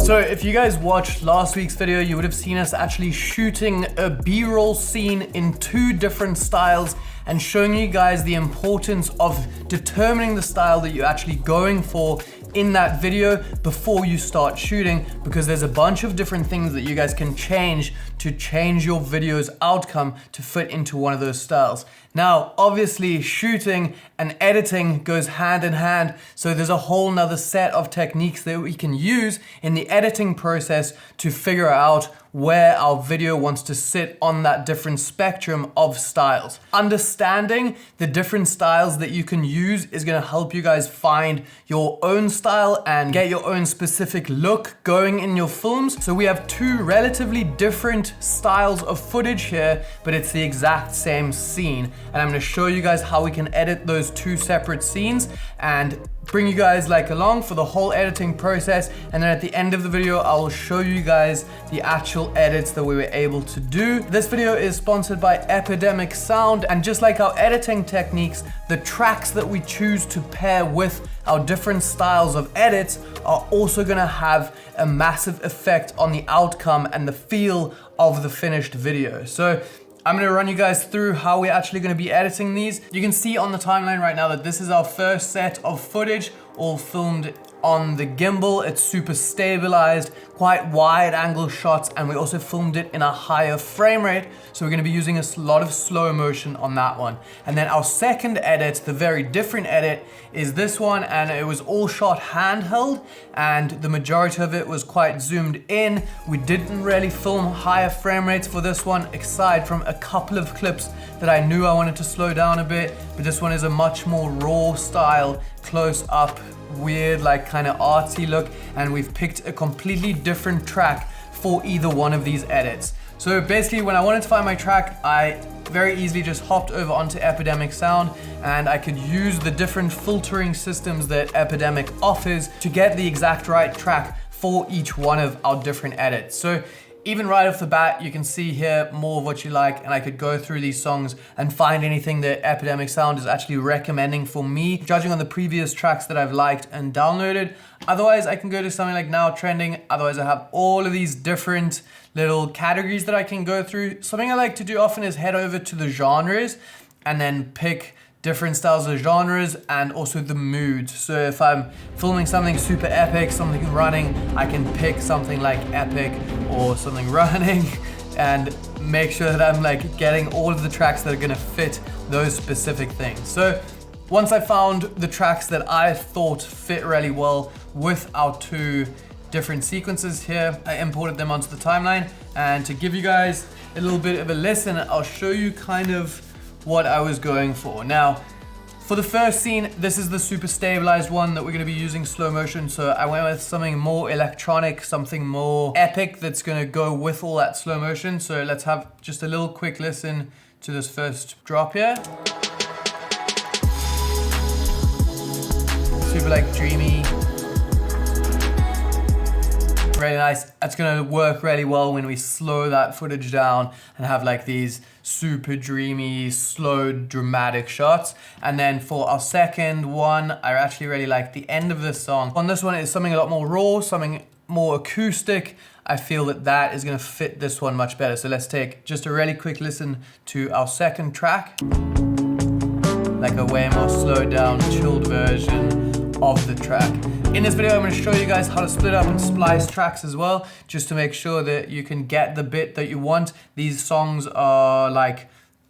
So if you guys watched last week's video, you would have seen us actually shooting a B-roll scene in 2 different styles and showing you guys the importance of determining the style that you're actually going for in that video before you start shooting, because there's a bunch of different things that you guys can change to change your video's outcome to fit into one of those styles. Now, obviously shooting and editing goes hand in hand, so there's a whole nother set of techniques that we can use in the editing process to figure out where our video wants to sit on that different spectrum of styles. Understanding the different styles that you can use is gonna help you guys find your own style and get your own specific look going in your films. So we have 2 relatively different styles of footage here, but it's the exact same scene. And I'm gonna show you guys how we can edit those 2 separate scenes and bring you guys along for the whole editing process. And then at the end of the video, I will show you guys the actual edits that we were able to do. This video is sponsored by Epidemic Sound, and just like our editing techniques, the tracks that we choose to pair with our different styles of edits are also gonna have a massive effect on the outcome and the feel of the finished video. So I'm gonna run you guys through how we're actually gonna be editing these. You can see on the timeline right now that this is our first set of footage, all filmed on the gimbal. It's super stabilized, quite wide angle shots, and we also filmed it in a higher frame rate. So we're gonna be using a lot of slow motion on that one. And then our second edit, the very different edit, is this one, and it was all shot handheld, and the majority of it was quite zoomed in. We didn't really film higher frame rates for this one, aside from a couple of clips that I knew I wanted to slow down a bit, but this one is a much more raw style, close up, weird, kind of artsy look, and we've picked a completely different track for either one of these edits. So basically, when I wanted to find my track, I very easily just hopped over onto Epidemic Sound, and I could use the different filtering systems that Epidemic offers to get the exact right track for each one of our different edits. So even right off the bat, you can see here more of what you like, and I could go through these songs and find anything that Epidemic Sound is actually recommending for me, judging on the previous tracks that I've liked and downloaded. Otherwise, I can go to something like Now Trending. Otherwise, I have all of these different little categories that I can go through. Something I like to do often is head over to the genres and then pick different styles of genres and also the mood. So if I'm filming something super epic, something running, I can pick something like epic or something running and make sure that I'm getting all of the tracks that are gonna fit those specific things. So once I found the tracks that I thought fit really well with our 2 different sequences here, I imported them onto the timeline. And to give you guys a little bit of a listen, I'll show you kind of what I was going for. Now, for the first scene, this is the super stabilized one that we're gonna be using slow motion. So I went with something more electronic, something more epic that's gonna go with all that slow motion. So let's have just a little quick listen to this first drop here. Super dreamy. Really nice. That's gonna work really well when we slow that footage down and have these super dreamy, slow, dramatic shots. And then for our second one, I actually really like the end of this song. On this one, it's something a lot more raw, something more acoustic. I feel that that is gonna fit this one much better. So let's take just a really quick listen to our second track. A way more slowed down, chilled version of the track. In this video, I'm going to show you guys how to split up and splice tracks as well, just to make sure that you can get the bit that you want. These songs are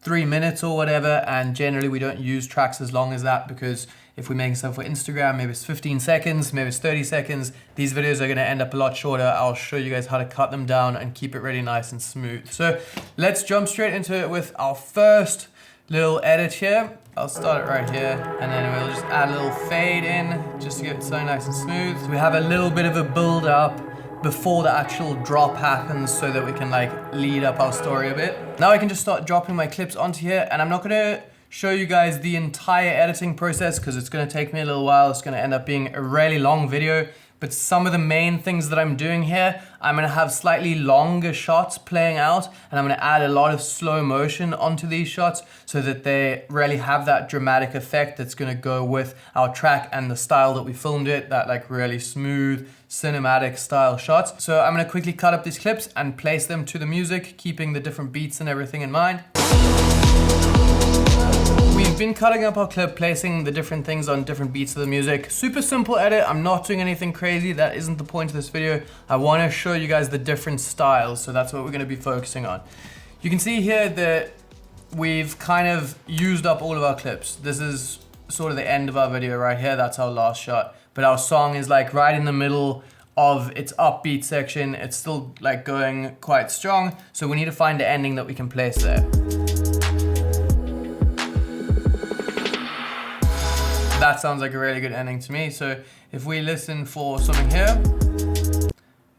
3 minutes or whatever, and generally we don't use tracks as long as that, because if we make stuff for Instagram, maybe it's 15 seconds, maybe it's 30 seconds. These videos are going to end up a lot shorter. I'll show you guys how to cut them down and keep it really nice and smooth. So let's jump straight into it with our first little edit here. I'll start it right here, and then we'll just add a little fade in just to get it so nice and smooth. So we have a little bit of a build up before the actual drop happens, so that we can lead up our story a bit. Now I can just start dropping my clips onto here, and I'm not gonna show you guys the entire editing process because it's gonna take me a little while. It's gonna end up being a really long video, but some of the main things that I'm doing here, I'm gonna have slightly longer shots playing out, and I'm gonna add a lot of slow motion onto these shots so that they really have that dramatic effect that's gonna go with our track and the style that we filmed it, that like really smooth, cinematic style shots. So I'm gonna quickly cut up these clips and place them to the music, keeping the different beats and everything in mind. We've been cutting up our clip, placing the different things on different beats of the music. Super simple edit. I'm not doing anything crazy. That isn't the point of this video. I want to show you guys the different styles, so that's what we're going to be focusing on. You can see here that we've kind of used up all of our clips. This is sort of the end of our video right here. That's our last shot. But our song is like right in the middle of its upbeat section. It's still like going quite strong, so we need to find the ending that we can place there. That sounds like a really good ending to me. So if we listen for something here,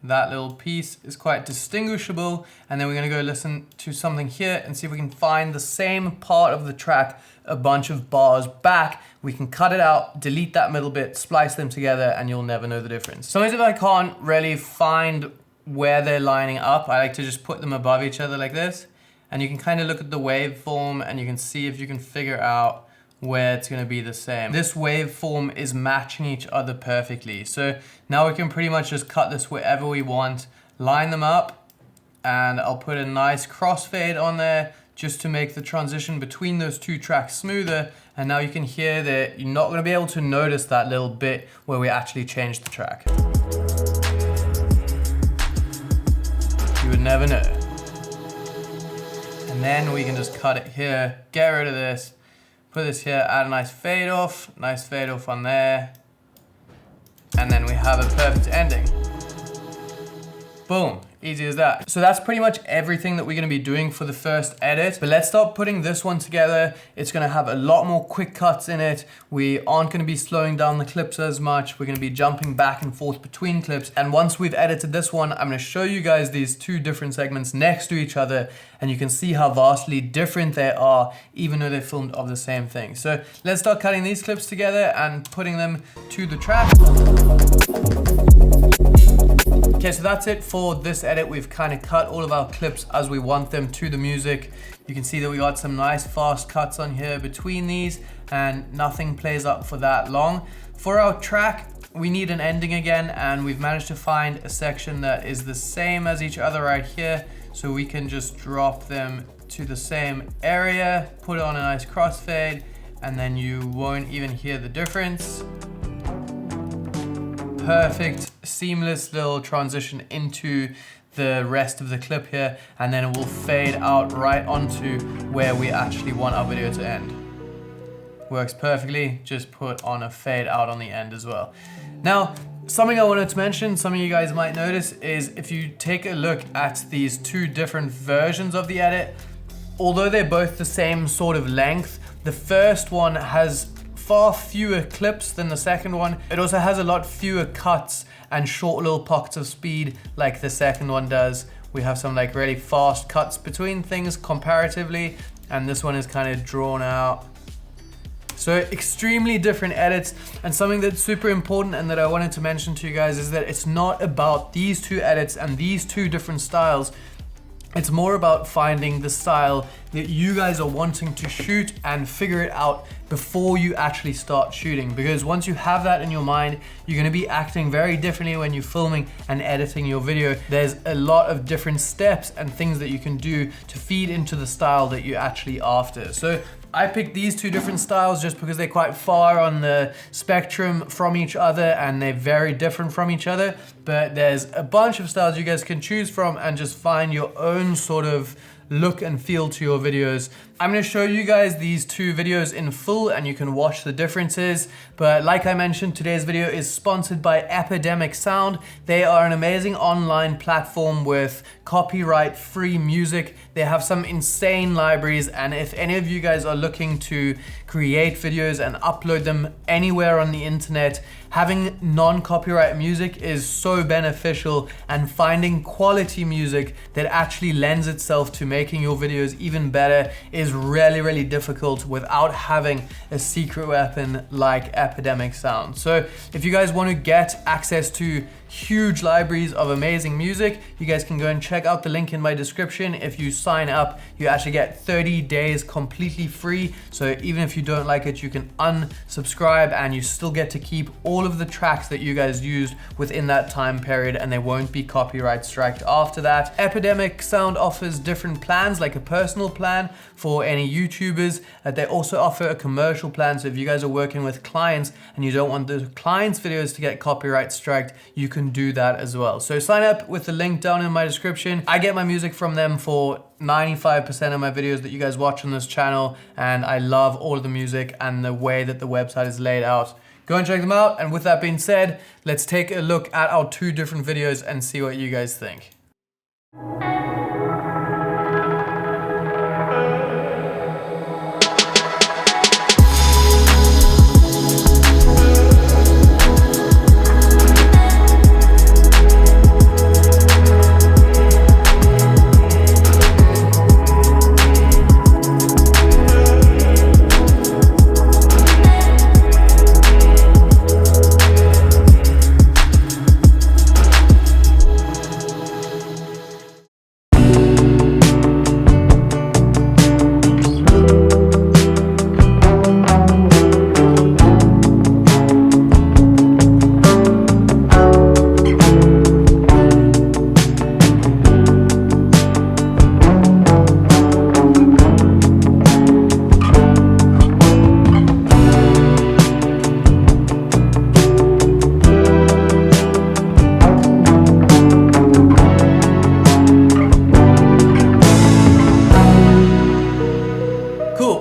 that little piece is quite distinguishable. And then we're gonna go listen to something here and see if we can find the same part of the track a bunch of bars back. We can cut it out, delete that middle bit, splice them together, and you'll never know the difference. Sometimes if I can't really find where they're lining up, I like to just put them above each other like this. And you can kind of look at the waveform and you can see if you can figure out where it's going to be the same. This waveform is matching each other perfectly. So now we can pretty much just cut this wherever we want, line them up, and I'll put a nice crossfade on there just to make the transition between those two tracks smoother. And now you can hear that you're not going to be able to notice that little bit where we actually changed the track. You would never know. And then we can just cut it here, get rid of this, put this here, add a nice fade off on there, and then we have a perfect ending. Boom, easy as that. So that's pretty much everything that we're gonna be doing for the first edit, but let's start putting this one together. It's gonna have a lot more quick cuts in it. We aren't gonna be slowing down the clips as much. We're gonna be jumping back and forth between clips. And once we've edited this one, I'm gonna show you guys these two different segments next to each other, and you can see how vastly different they are, even though they're filmed of the same thing. So let's start cutting these clips together and putting them to the track. Okay, so that's it for this edit. We've kind of cut all of our clips as we want them to the music. You can see that we got some nice fast cuts on here between these, and nothing plays up for that long. For our track, we need an ending again, and we've managed to find a section that is the same as each other right here. So we can just drop them to the same area, put it on a nice crossfade, and then you won't even hear the difference. Perfect, seamless little transition into the rest of the clip here, and then it will fade out right onto where we actually want our video to end. Works perfectly, just put on a fade out on the end as well. Now, something I wanted to mention, some of you guys might notice, is if you take a look at these two different versions of the edit, although they're both the same sort of length, the first one has far fewer clips than the second one. It also has a lot fewer cuts and short little pockets of speed like the second one does. We have some like really fast cuts between things comparatively, and this one is kind of drawn out. So extremely different edits, and something that's super important and that I wanted to mention to you guys is that it's not about these two edits and these two different styles. It's more about finding the style that you guys are wanting to shoot and figure it out before you actually start shooting. Because once you have that in your mind, you're gonna be acting very differently when you're filming and editing your video. There's a lot of different steps and things that you can do to feed into the style that you're actually after. So I picked these two different styles just because they're quite far on the spectrum from each other and they're very different from each other. But there's a bunch of styles you guys can choose from and just find your own sort of look and feel to your videos. I'm gonna show you guys these two videos in full and you can watch the differences. But like I mentioned, today's video is sponsored by Epidemic Sound. They are an amazing online platform with copyright-free music. They have some insane libraries, and if any of you guys are looking to create videos and upload them anywhere on the internet, having non-copyright music is so beneficial, and finding quality music that actually lends itself to making your videos even better is really, really difficult without having a secret weapon like Epidemic Sound. So if you guys want to get access to huge libraries of amazing music, you guys can go and check out the link in my description. If you sign up, you actually get 30 days completely free. So even if you don't like it, you can unsubscribe and you still get to keep all of the tracks that you guys used within that time period, and they won't be copyright striked after that. Epidemic Sound offers different plans, like a personal plan for any YouTubers. They also offer a commercial plan. So if you guys are working with clients and you don't want the clients' videos to get copyright striked, you can do that as well. So sign up with the link down in my description. I get my music from them for 95% of my videos that you guys watch on this channel, and I love all of the music and the way that the website is laid out. Go and check them out. And with that being said, let's take a look at our two different videos and see what you guys think.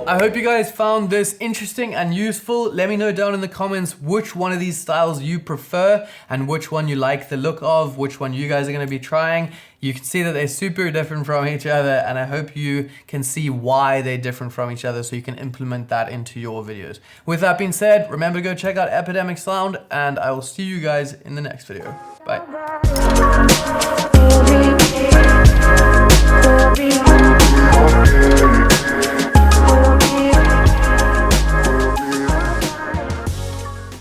I hope you guys found this interesting and useful. Let me know down in the comments which one of these styles you prefer and which one you like the look of, which one you guys are going to be trying. You can see that they're super different from each other, and I hope you can see why they're different from each other so you can implement that into your videos. With that being said, remember to go check out Epidemic Sound, and I will see you guys in the next video. Bye.